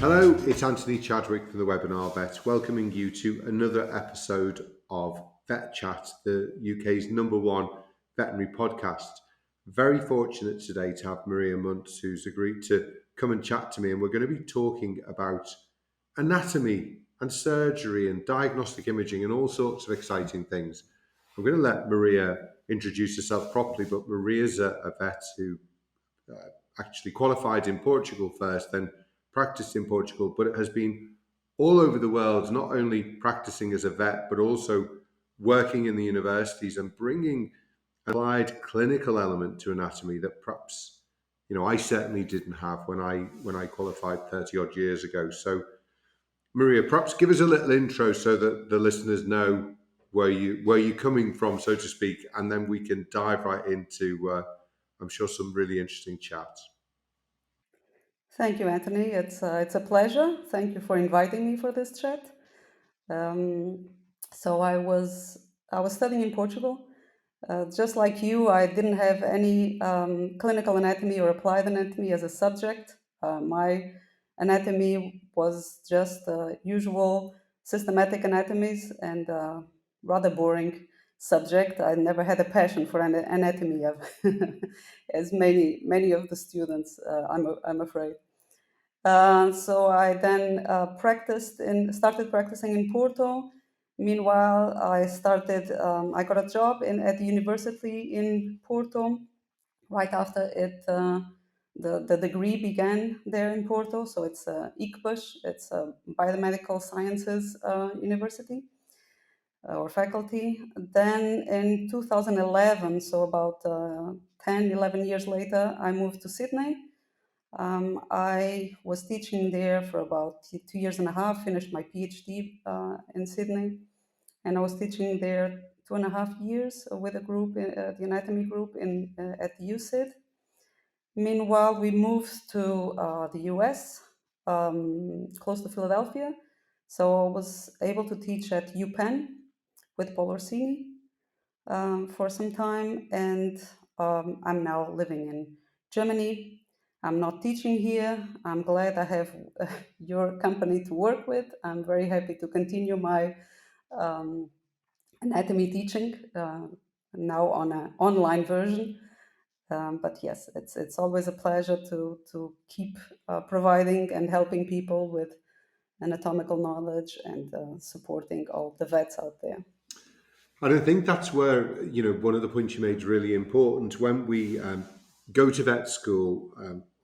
Hello, it's Anthony Chadwick from the Webinar Vet, welcoming you to another episode of VETchat, the UK's #1 veterinary podcast. Very fortunate today to have Maria Munz, who's agreed to come and chat to me, and we're going to be talking about anatomy and surgery and diagnostic imaging and all sorts of exciting things. I'm going to let Maria introduce herself properly, but Maria's a vet who actually qualified in Portugal first, then practiced in Portugal, but it has been all over the world, not only practicing as a vet, but also working in the universities and bringing an applied clinical element to anatomy that perhaps, I certainly didn't have when I qualified 30 odd years ago. So Maria, perhaps give us a little intro so that the listeners know where you're coming from, so to speak, and then we can dive right into, I'm sure, some really interesting chats. Thank you, Anthony. It's a pleasure. Thank you for inviting me for this chat. Um, so I was studying in Portugal. Just like you, I didn't have any clinical anatomy or applied anatomy as a subject. My anatomy was just usual systematic anatomies and rather boring subject. I never had a passion for anatomy, as many of the students. I'm afraid. So I then started practicing in Porto. Meanwhile, I got a job at the university in Porto right after the degree began there in Porto. So it's ICBUS, it's a biomedical sciences university or faculty. Then in 2011, so about 10, 11 years later, I moved to Sydney. I was teaching there for about 2 years and a half, finished my PhD in Sydney, and I was teaching there 2.5 years with a group, the anatomy group at the USyd. Meanwhile, we moved to the US, close to Philadelphia. So I was able to teach at UPenn with Paul Orsini for some time, and I'm now living in Germany. I'm not teaching here. I'm glad I have your company to work with. I'm very happy to continue my um, anatomy teaching now on an online version. But yes, it's always a pleasure to keep providing and helping people with anatomical knowledge and supporting all the vets out there. And I think that's where, one of the points you made is really important. When we go to vet school,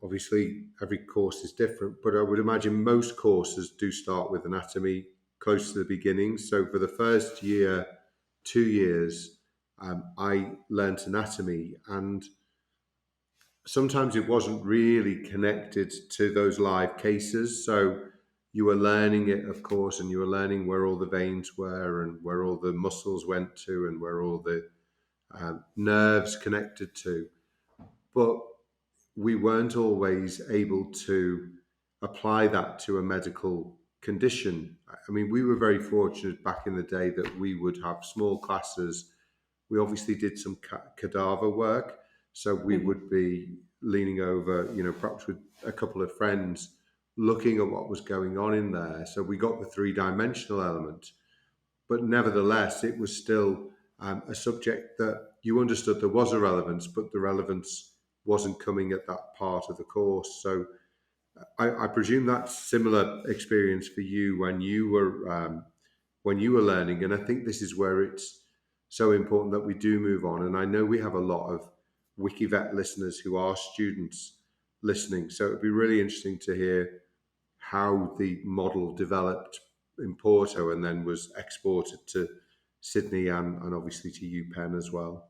obviously every course is different, but I would imagine most courses do start with anatomy close to the beginning. So for the first year, 2 years, I learnt anatomy, and sometimes it wasn't really connected to those live cases. So you were learning it, of course, and you were learning where all the veins were and where all the muscles went to and where all the nerves connected to. But we weren't always able to apply that to a medical condition. I mean, we were very fortunate back in the day that we would have small classes. We obviously did some cadaver work, so we Mhm. would be leaning over, perhaps with a couple of friends, looking at what was going on in there. So we got the three-dimensional element, but nevertheless, it was still a subject that you understood there was a relevance, but the relevance wasn't coming at that part of the course. So I presume that's similar experience for you when you were learning, and I think this is where it's so important that we do move on. And I know we have a lot of WikiVet listeners who are students listening, so it'd be really interesting to hear how the model developed in Porto and then was exported to Sydney and obviously to UPenn as well.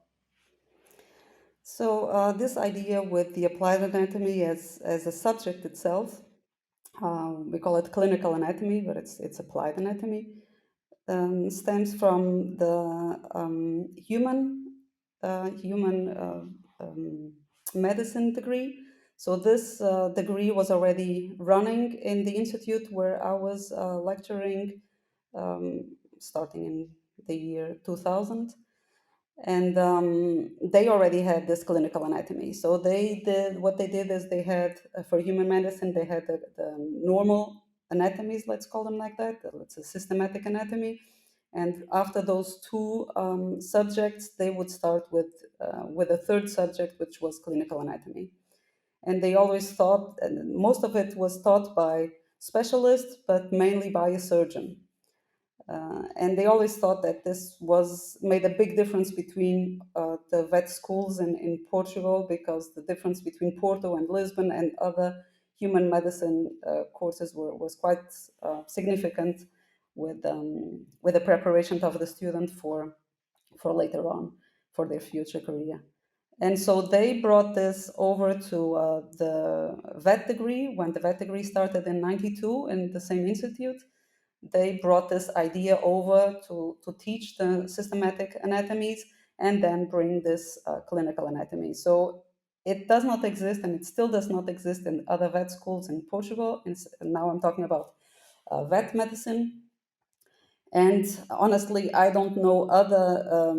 So this idea with the applied anatomy as a subject itself, we call it clinical anatomy, but it's applied anatomy, stems from the human medicine degree. So this degree was already running in the institute where I was lecturing, starting in the year 2000. and they already had this clinical anatomy. So they did what they did is they had for human medicine they had the normal anatomies, let's call them like that. It's a systematic anatomy, and after those two subjects, they would start with a third subject, which was clinical anatomy. And they always thought, and most of it was taught by specialists, but mainly by a surgeon. And they always thought that this was made a big difference between the vet schools in Portugal, because the difference between Porto and Lisbon and other human medicine courses was quite significant with the preparation of the student for later on for their future career. And so they brought this over to the vet degree when the vet degree started in 92 in the same institute. They brought this idea over to teach the systematic anatomies and then bring this clinical anatomy. So it does not exist, and it still does not exist in other vet schools in Portugal. And now I'm talking about vet medicine. And honestly, I don't know other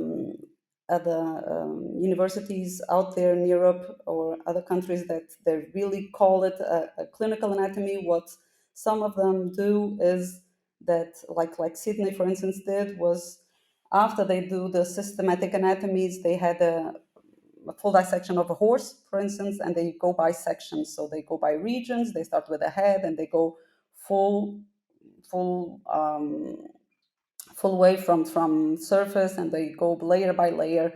universities out there in Europe or other countries that they really call it a clinical anatomy. What some of them do is that, like Sydney, for instance, did was after they do the systematic anatomies, they had a full dissection of a horse, for instance, and they go by sections. So they go by regions. They start with the head, and they go full full full way from surface, and they go layer by layer.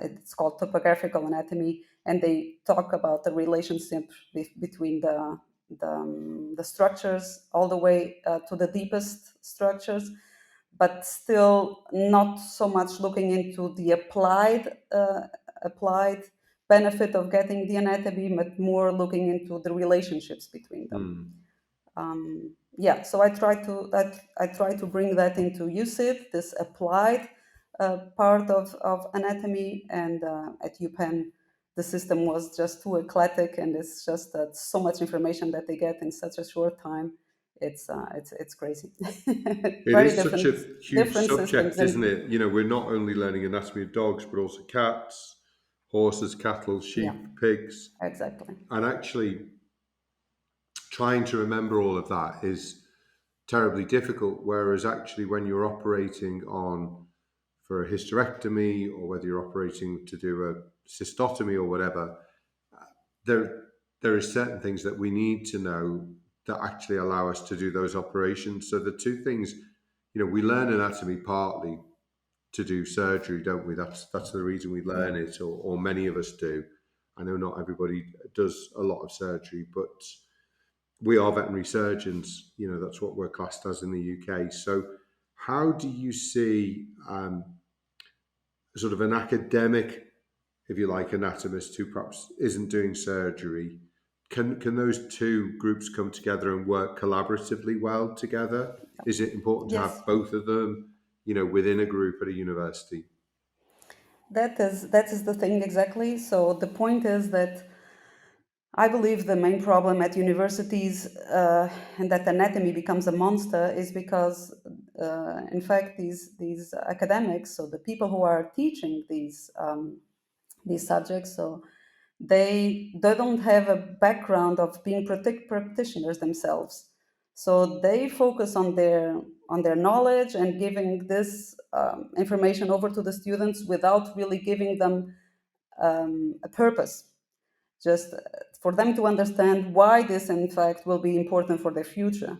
It's called topographical anatomy, and they talk about the relationship between the structures all the way to the deepest structures, but still not so much looking into the applied benefit of getting the anatomy, but more looking into the relationships between them. Hmm. Yeah, so I try to bring that into UCID, this applied part of anatomy, and at UPenn the system was just too eclectic, and it's just that so much information that they get in such a short time. It's crazy. It Very is such a huge different systems, subject, isn't and it? You know, we're not only learning anatomy of dogs, but also cats, horses, cattle, yeah, sheep, pigs. exactly. And actually, trying to remember all of that is terribly difficult. Whereas, actually, when you're operating on for a hysterectomy, or whether you're operating to do a cystotomy or whatever, there there is certain things that we need to know that actually allow us to do those operations. So the two things, you know, we learn anatomy partly to do surgery, don't we? That's the reason we Yeah. learn it, or many of us do. I know not everybody does a lot of surgery, but we are veterinary surgeons. You know, that's what we're classed as in the UK. So, how do you see sort of an academic, if you like, anatomist who perhaps isn't doing surgery? Can those two groups come together and work collaboratively well together? Is it important to Yes, have both of them, you know, within a group at a university? that is the thing exactly. So the point is that I believe the main problem at universities and that anatomy becomes a monster is because, in fact, these academics, so the people who are teaching these subjects, so they don't have a background of being practitioners themselves. So they focus on their knowledge and giving this information over to the students without really giving them a purpose, just for them to understand why this in fact will be important for their future.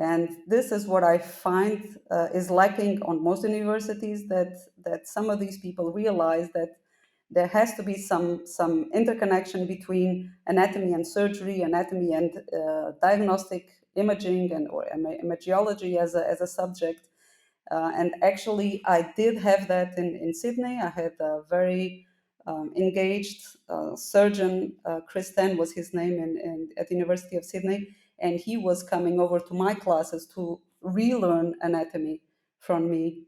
And this is what I find is lacking on most universities, that some of these people realize that there has to be some interconnection between anatomy and surgery, anatomy and diagnostic imaging, and or imagiology as a subject. And actually, I did have that in Sydney. I had a very engaged surgeon, Chris Tan was his name, at the University of Sydney, and he was coming over to my classes to relearn anatomy from me,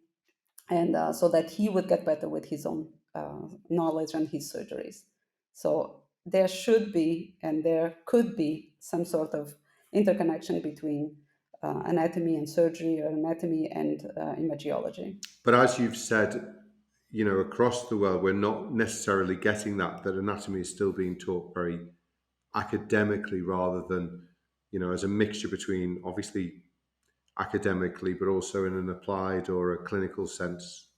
and so that he would get better with his own knowledge and his surgeries. So there should be, and there could be, some sort of interconnection between anatomy and surgery, or anatomy and imagiology. But as you've said, across the world, we're not necessarily getting that anatomy is still being taught very academically rather than, as a mixture between obviously academically, but also in an applied or a clinical sense.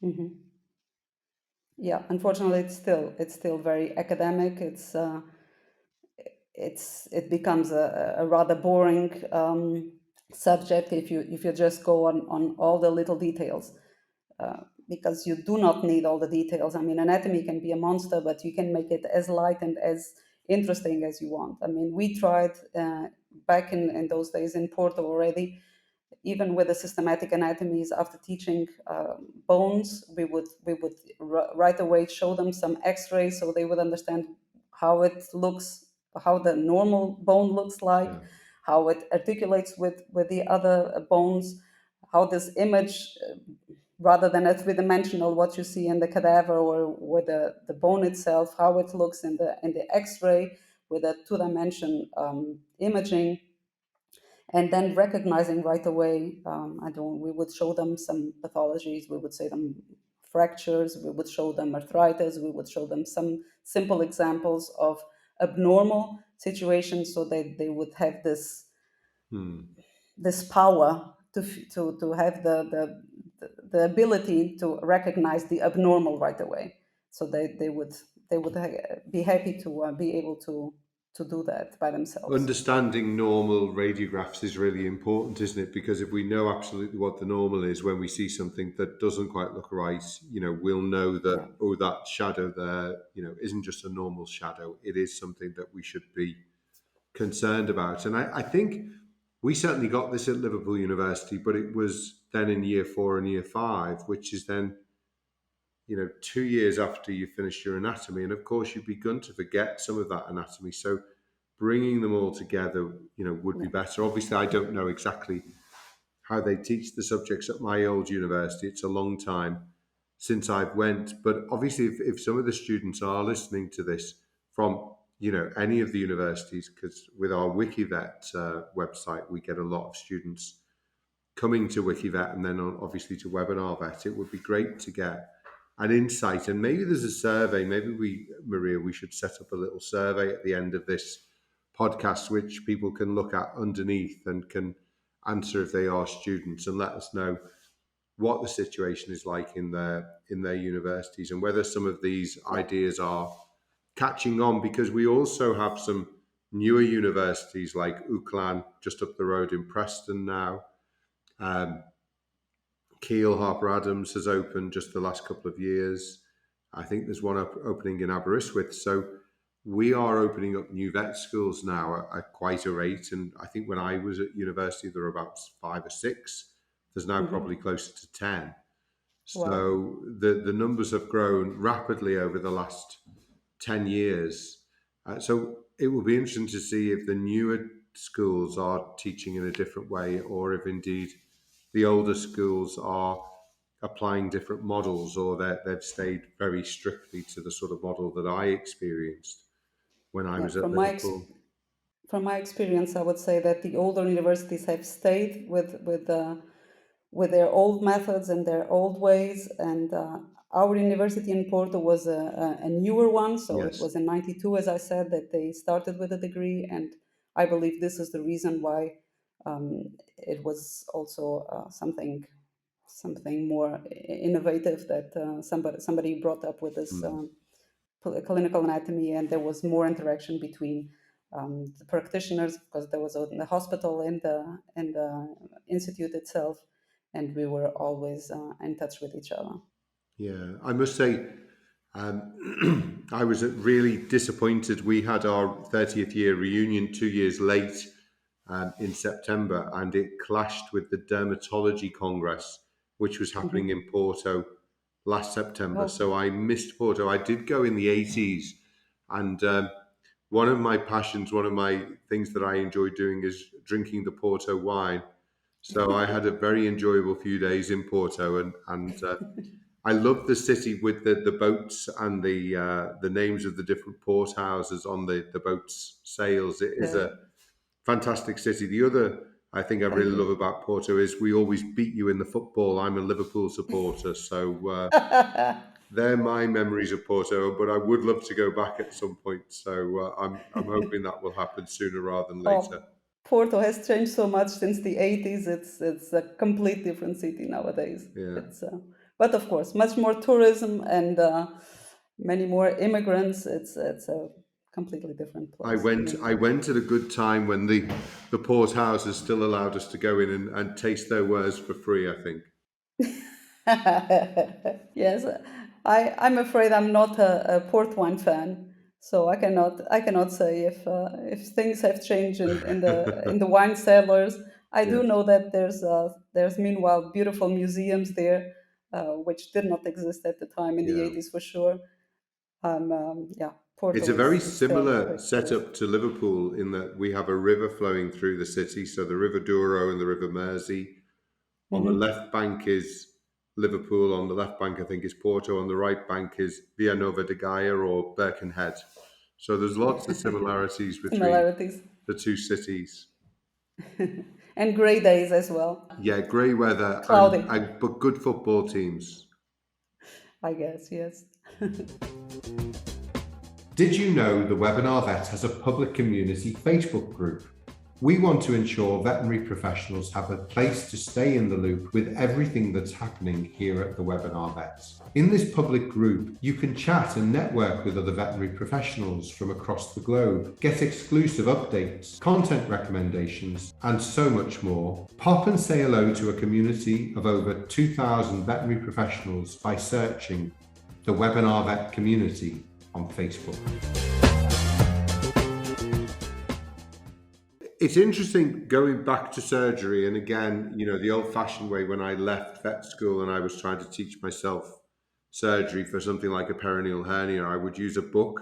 Hmm. Yeah, unfortunately, it's still very academic. It becomes a rather boring subject if you just go on all the little details, because you do not need all the details. I mean, anatomy can be a monster, but you can make it as light and as interesting as you want. I mean, we tried back in those days in Porto already, even with the systematic anatomies. After teaching bones, we would right away show them some X-rays so they would understand how it looks, how the normal bone looks like, Yeah. how it articulates with the other bones, how this image, rather than a three-dimensional what you see in the cadaver or with the bone itself, how it looks in the X-ray with a two-dimension imaging, and then recognizing right away. I don't. We would show them some pathologies. We would say them fractures. We would show them arthritis. We would show them some simple examples of abnormal situations, so that they would have Hmm. this power to have the ability to recognize the abnormal right away. So they would be happy to be able to do that by themselves. Understanding normal radiographs is really important, isn't it? Because if we know absolutely what the normal is, when we see something that doesn't quite look right, we'll know Yeah. that, oh, that shadow there, isn't just a normal shadow. It is something that we should be concerned about. And I think we certainly got this at Liverpool University, but it was then in year 4 and year 5, which is then, 2 years after you finish your anatomy. And of course, you've begun to forget some of that anatomy. So bringing them all together, would be Yeah. better. Obviously, I don't know exactly how they teach the subjects at my old university. It's a long time since I've went, but obviously, if some of the students are listening to this from any of the universities, because with our WikiVet website, we get a lot of students coming to WikiVet and then obviously to Webinar Vet. It would be great to get an insight, and maybe there's a survey. Maybe Maria, we should set up a little survey at the end of this podcast, which people can look at underneath and can answer if they are students, and let us know what the situation is like in their universities and whether some of these Yeah. ideas are catching on, because we also have some newer universities like UCLan just up the road in Preston now. Um, Keele Harper Adams has opened just the last couple of years. I think there's one opening in Aberystwyth. So we are opening up new vet schools now at quite a rate. And I think when I was at university, there were about 5 or 6. There's now probably Hmm. closer to 10. Wow. So the numbers have grown rapidly over the last 10 years. So it will be interesting to see if the newer schools are teaching in a different way, or if indeed the older schools are applying different models, or that they've stayed very strictly to the sort of model that I experienced when I Yeah. was at Liverpool. From my experience, I would say that the older universities have stayed with their old methods and their old ways. And our university in Porto was a newer one, so it Yes. was in '92, as I said, that they started with a degree, and I believe this is the reason why it was also something more innovative, that somebody brought up with this Mm. clinical anatomy, and there was more interaction between the practitioners, because there was the hospital in the institute itself, and we were always in touch with each other. Yeah, I must say, I was really disappointed. We had our 30th year reunion 2 years late in September, and it clashed with the Dermatology Congress, which was happening Hmm. in Porto last September. Oh, So I missed Porto. I did go in the 80s, and one of my passions, one of my things that I enjoy doing is drinking the Porto wine. So I had a very enjoyable few days in Porto, and I love the city with the boats and the names of the different port houses on the boats' sails. It is yeah. a fantastic city. The other I think I Thank really you. love about Porto is we always beat you in the football. I'm a Liverpool supporter, so they're my memories of Porto. But I would love to go back at some point. So I'm hoping that will happen sooner rather than later. Oh, Porto has changed so much since the 80s. It's a complete different city nowadays. Yeah. But of course, much more tourism and many more immigrants. It's a completely different I place. went I went at a good time when the port houses still allowed us to go in and taste their wares for free, I think. Yes, I'm afraid I'm not a port wine fan, so I cannot say if things have changed in the wine cellars. I do Yes. know that there's meanwhile beautiful museums there, which did not exist at the time in the Yeah. 80s for sure. Yeah, It's Porto a very is still similar very tourist. setup to Liverpool in that we have a river flowing through the city. So the River Douro and the River Mersey. On the Hmm. left bank is Liverpool. On the left bank, I think, is Porto. On the right bank is Villanova de Gaia or Birkenhead. So there's lots of similarities between Similarities the two cities. and gray days as well. Yeah, grey weather Cloudy, but good football teams. I guess. Yes. Did you know the Webinar Vet has a public community Facebook group? We want to ensure veterinary professionals have a place to stay in the loop with everything that's happening here at the Webinar Vets. In this public group, you can chat and network with other veterinary professionals from across the globe, get exclusive updates, content recommendations, and so much more. Pop and say hello to a community of over 2,000 veterinary professionals by searching the Webinar Vet community on Facebook. It's interesting going back to surgery, and again, the old-fashioned way when I left vet school and I was trying to teach myself surgery for something like a perineal hernia, I would use a book,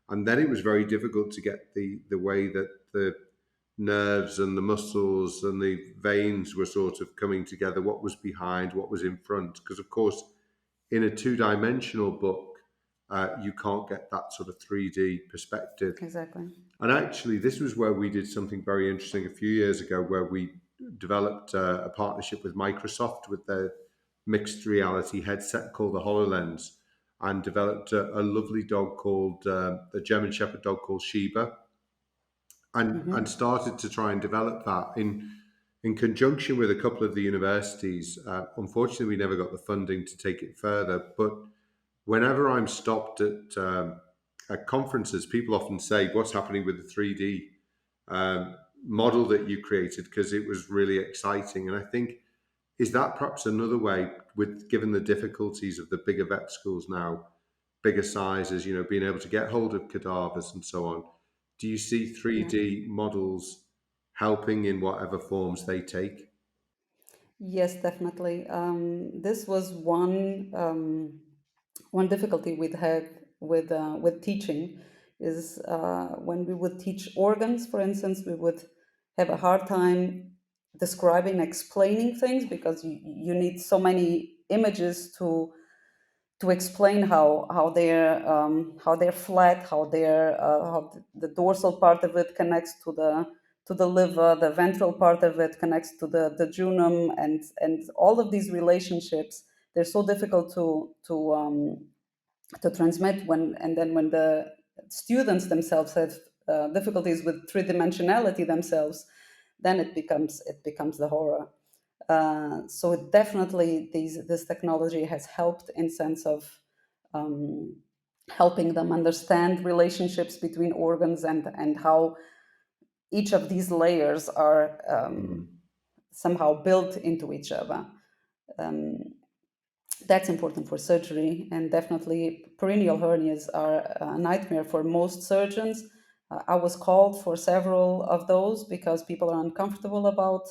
and then it was very difficult to get the way that the nerves and the muscles and the veins were sort of coming together, what was behind, what was in front, because of course, in a two-dimensional book, you can't get that sort of 3D perspective. Exactly. And actually, this was where we did something very interesting a few years ago, where we developed a partnership with Microsoft with their mixed reality headset called the HoloLens, and developed a lovely dog called a German Shepherd dog called Sheba, and Hmm. started to try and develop that in conjunction with a couple of the universities. Unfortunately, we never got the funding to take it further, but whenever I'm stopped at conferences, people often say, "What's happening with the 3D model that you created?" Because it was really exciting. And I think, is that perhaps another way, with given the difficulties of the bigger vet schools now, bigger sizes, being able to get hold of cadavers and so on? Do you see Yeah. 3D models helping in whatever forms they take? Yes, definitely. This was one difficulty we'd had with teaching is when we would teach organs, for instance, we would have a hard time describing, explaining things because you need so many images to explain how they're flat, how the dorsal part of it connects to the liver, the ventral part of it connects to the junum, and all of these relationships, they're so difficult to transmit and then when the students themselves have difficulties with three-dimensionality themselves, then it becomes the horror. So definitely this technology has helped in sense of um, helping them understand relationships between organs and how each of these layers are Mm. somehow built into each other. Um, that's important for surgery, and definitely perineal hernias are a nightmare for most surgeons. I was called for several of those because people are uncomfortable about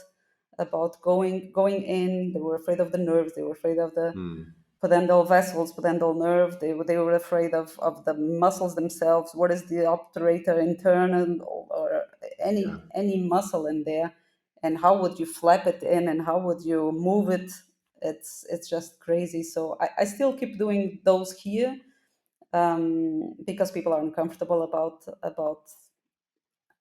going in. They were afraid of the nerves. They were afraid of the Mm. pudendal vessels, pudendal nerve. They were afraid of the muscles themselves. What is the obturator internal or Yeah. any muscle in there, and how would you flap it in, and how would you move it? It's just crazy. So I still keep doing those here because people are uncomfortable about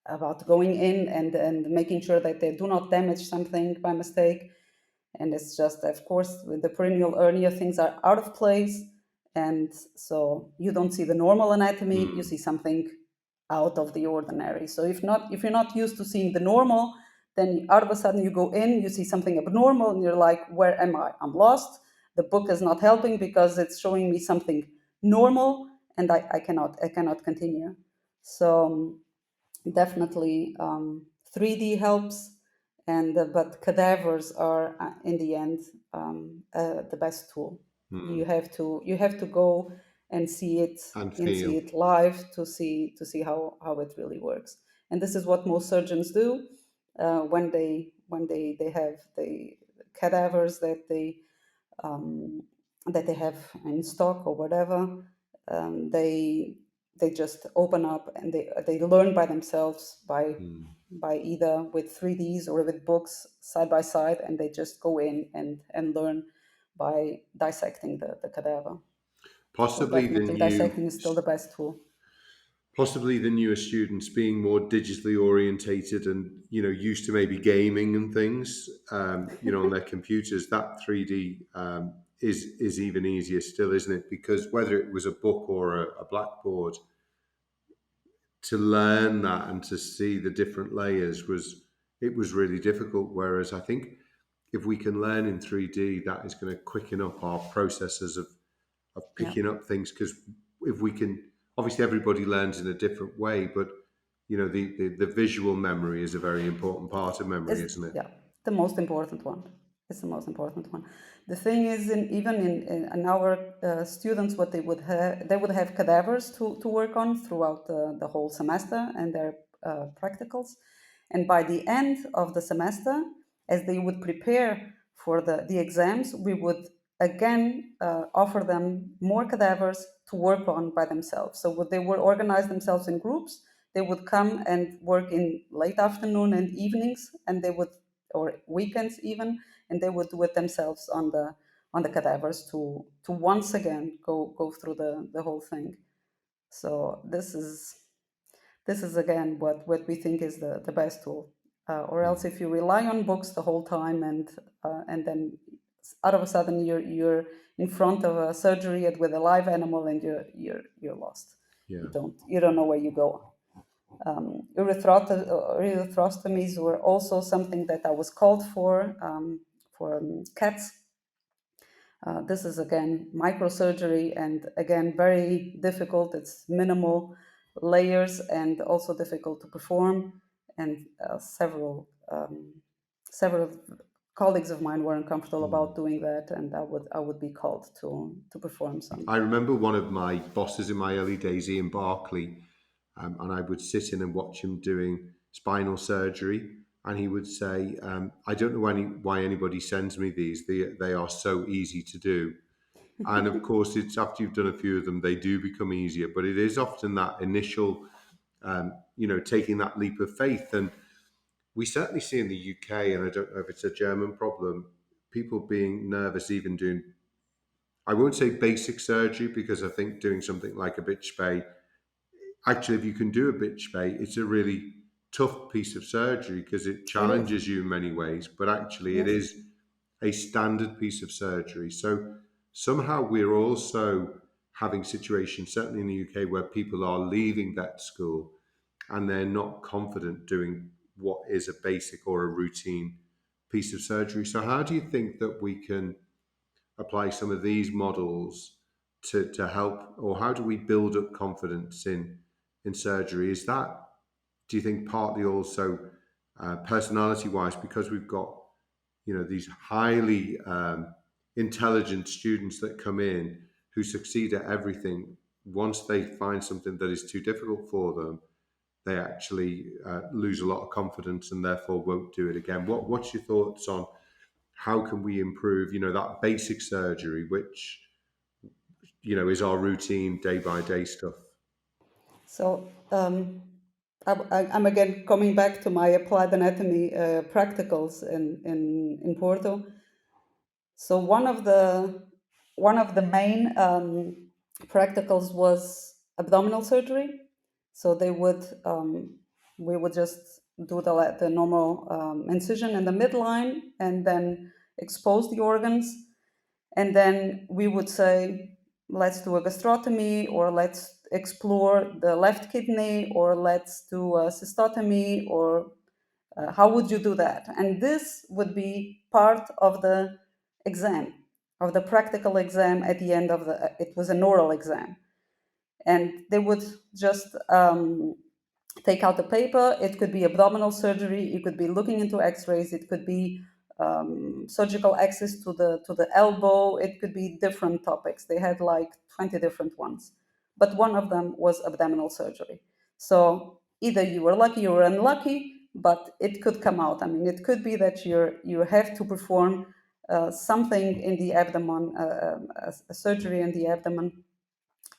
about going in and making sure that they do not damage something by mistake. And it's just, of course, with the perennial hernia, things are out of place, and so you don't see the normal anatomy, you see something out of the ordinary. So if you're not used to seeing the normal, then out of a sudden you go in, you see something abnormal, and you're like, where am I? I'm lost. The book is not helping because it's showing me something normal, and I cannot continue. So definitely 3D helps, and but cadavers are in the end the best tool. You have to go And and feel. see it live to see how it really works. And this is what most surgeons do when they have the cadavers um, that they have in stock or whatever. They just open up and they learn by themselves by either with 3Ds or with books side by side, and they just go in and learn by dissecting the cadaver. So Possibly the definitely new dissecting is still the best tool. possibly the newer students being more digitally orientated and used to maybe gaming and things on their computers. That 3D is even easier still, isn't it? Because whether it was a book or a blackboard, to learn that and to see the different layers was really difficult. Whereas I think if we can learn in 3D, that is going to quicken up our processes of Yeah. picking up things. Because if we can, obviously everybody learns in a different way, but the visual memory is a very important part of memory, Is isn't it? yeah, the most important one. It's the most important one. The thing is, in our students, what they would have cadavers to work on throughout the whole semester and their practicals, and by the end of the semester, as they would prepare for the exams, we would again offer them more cadavers to work on by themselves. So they would organize themselves in groups. They would come and work in late afternoon and evenings, and they would, or weekends even, and they would do it themselves on the cadavers to once again go through the whole thing. So this is again what we think is the best tool. Or else, if you rely on books the whole time and then out of a sudden you're in front of a surgery with a live animal and you're lost. Yeah. You don't know where you go. Erythrostomies were also something that I was called for cats. This is again microsurgery and again very difficult. It's minimal layers and also difficult to perform. And several colleagues of mine were uncomfortable about doing that, and I would be called to perform some. I remember one of my bosses in my early days, Ian Barclay, and I would sit in and watch him doing spinal surgery. And he would say, I don't know why anybody sends me these. They are so easy to do. And of course, it's after you've done a few of them, they do become easier. But it is often that initial, taking that leap of faith. And we certainly see in the UK, and I don't know if it's a German problem, people being nervous even doing, I won't say basic surgery, because I think doing something like a bitch spay, actually, if you can do a bitch spay, it's a really tough piece of surgery because it It is. challenges you in many ways, but actually it Yes. is a standard piece of surgery. So somehow we're also having situations, certainly in the UK, where people are leaving vet school and they're not confident doing what is a basic or a routine piece of surgery. So how do you think that we can apply some of these models to help, or how do we build up confidence in surgery? Is that, do you think, partly also personality wise, because we've got these highly intelligent students that come in who succeed at everything? Once they find something that is too difficult for them, they actually lose a lot of confidence and therefore won't do it again. What's your thoughts on how can we improve that basic surgery, which is our routine day by day stuff? So I'm again coming back to my applied anatomy practicals in Porto. So one of the main practicals was abdominal surgery. So they would We would just do the normal incision in the midline and then expose the organs. And then we would say, let's do a gastrotomy, or let's explore the left kidney, or let's do a cystotomy, or how would you do that? And this would be part of the exam, of the practical exam at the end of the, it was an oral exam. And they would just take out the paper. It could be abdominal surgery. It could be looking into X-rays. It could be surgical access to the elbow. It could be different topics. They had like 20 different ones, but one of them was abdominal surgery. So either you were lucky or unlucky, but it could come out. I mean, it could be that you have to perform something in the abdomen, a surgery in the abdomen,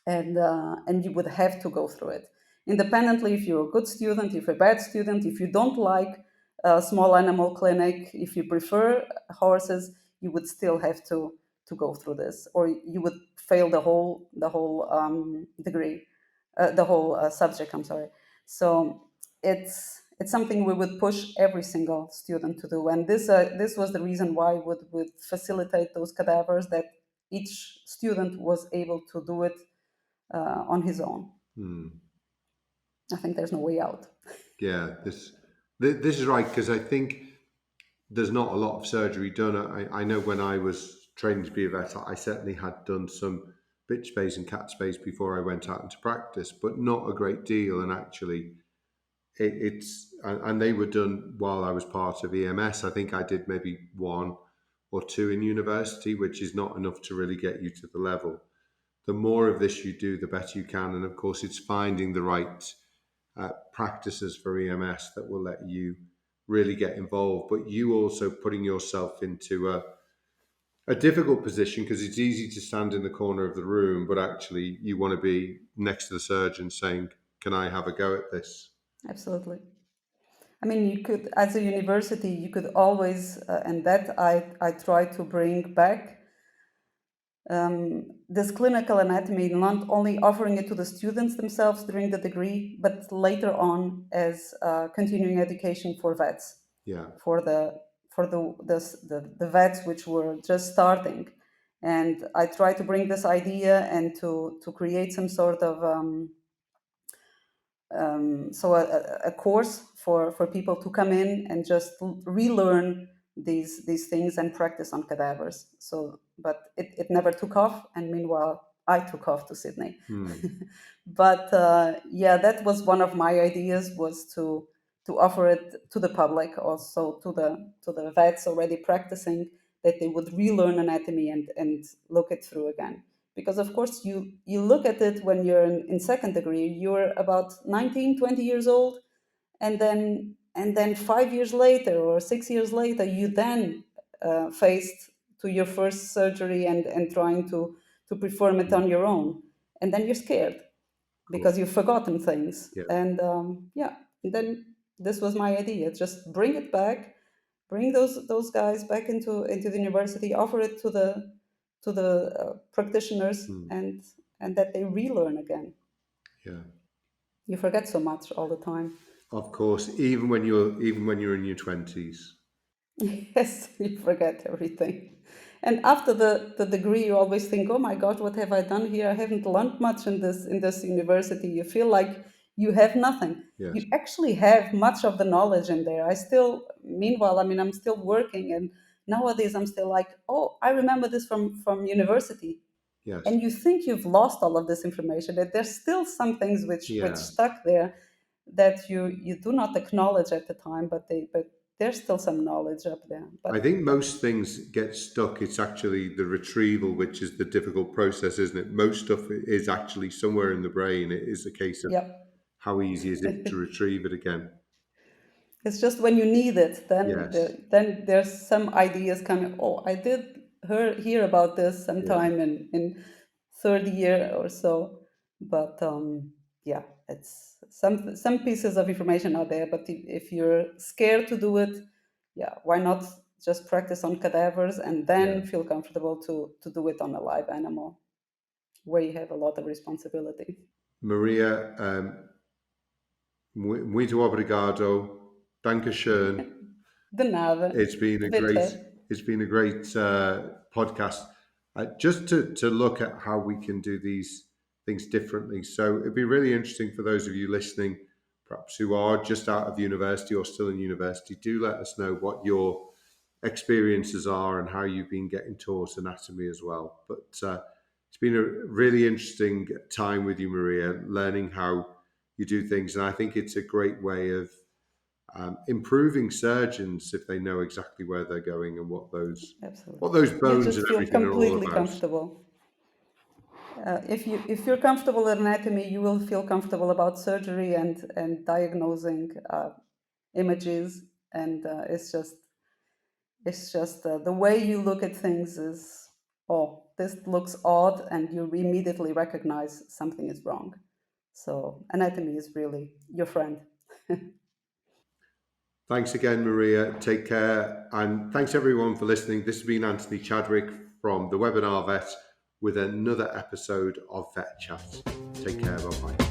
and you would have to go through it independently. If you're a good student, if you're a bad student, if you don't like a small animal clinic, if you prefer horses, you would still have to go through this, or you would fail the whole degree, the whole subject. I'm sorry. So it's something we would push every single student to do, and this was the reason why we would facilitate those cadavers, that each student was able to do it on his own. I think there's no way out. Yeah, this is right, because I think there's not a lot of surgery done. I know when I was training to be a vet, I certainly had done some bitch spays and cat spays before I went out into practice, but not a great deal. And actually, and they were done while I was part of EMS. I think I did maybe one or two in university, which is not enough to really get you to the level. The more of this you do, the better you can. And of course, it's finding the right practices for EMS that will let you really get involved. But you also putting yourself into a difficult position, because it's easy to stand in the corner of the room, but actually you want to be next to the surgeon saying, can I have a go at this? Absolutely. I mean, you could, as a university, you could always, and that I try to bring back, this clinical anatomy, not only offering it to the students themselves during the degree, but later on as continuing education for vets, Yeah. for the vets which were just starting. And I try to bring this idea and to create some sort of a course for people to come in and just relearn these things and practice on cadavers. So, but it never took off, and meanwhile I took off to Sydney. But yeah, that was one of my ideas, was to offer it to the public, also to the vets already practicing, that they would relearn anatomy and look it through again. Because of course you look at it when you're in second degree, you're about 19, 20 years old, and then 5 years later or 6 years later, you then faced to your first surgery and trying to perform it on your own, and then you're scared because you've forgotten things. Yeah. And yeah, and then this was my idea: just bring it back, bring those guys back into the university, offer it to the practitioners, and that they relearn again. Yeah. You forget so much all the time. Of course, even when you're in your 20s. Yes, you forget everything. And after the degree, you always think, "Oh my God, what have I done here? I haven't learned much in this university." You feel like you have nothing. Yes. You actually have much of the knowledge in there. I still, meanwhile, I mean, I'm still working, and nowadays I'm still like, "Oh, I remember this from university." Yes. And you think you've lost all of this information, that there's still some things which Yeah. stuck there, that you do not acknowledge at the time, but there's still some knowledge up there. I But think most things get stuck. It's actually the retrieval, which is the difficult process, isn't it? Most stuff is actually somewhere in the brain. It is a case of yeah, how easy is it to retrieve it again. it's just when you need it, then Yes. then there's some ideas coming. Oh, I did hear about this Yeah. sometime in third year or so, but yeah, it's some pieces of information are there. But if you're scared to do it, yeah, why not just practice on cadavers and Yeah. then feel comfortable to do it on a live animal, where you have a lot of responsibility. Maria, Muito obrigado. Dankeschön. De nada. It's been a great Bitte. podcast. Just to look at how we can do these things differently. So it'd be really interesting for those of you listening, perhaps who are just out of university or still in university. Do let us know what your experiences are and how you've been getting taught anatomy as well. But it's been a really interesting time with you, Maria, learning how you do things, and I think it's a great way of improving surgeons if they know exactly where they're going and what those Absolutely. You bones just and feel everything are all completely about. comfortable. If you're comfortable with anatomy, you will feel comfortable about surgery and diagnosing images, and it's just the way you look at things is, oh, this looks odd, and you immediately recognize something is wrong. So anatomy is really your friend. Thanks again, Maria. Take care. And thanks everyone for listening. This has been Anthony Chadwick from the Webinar Vet with another episode of VETchat. Take care. Bye bye.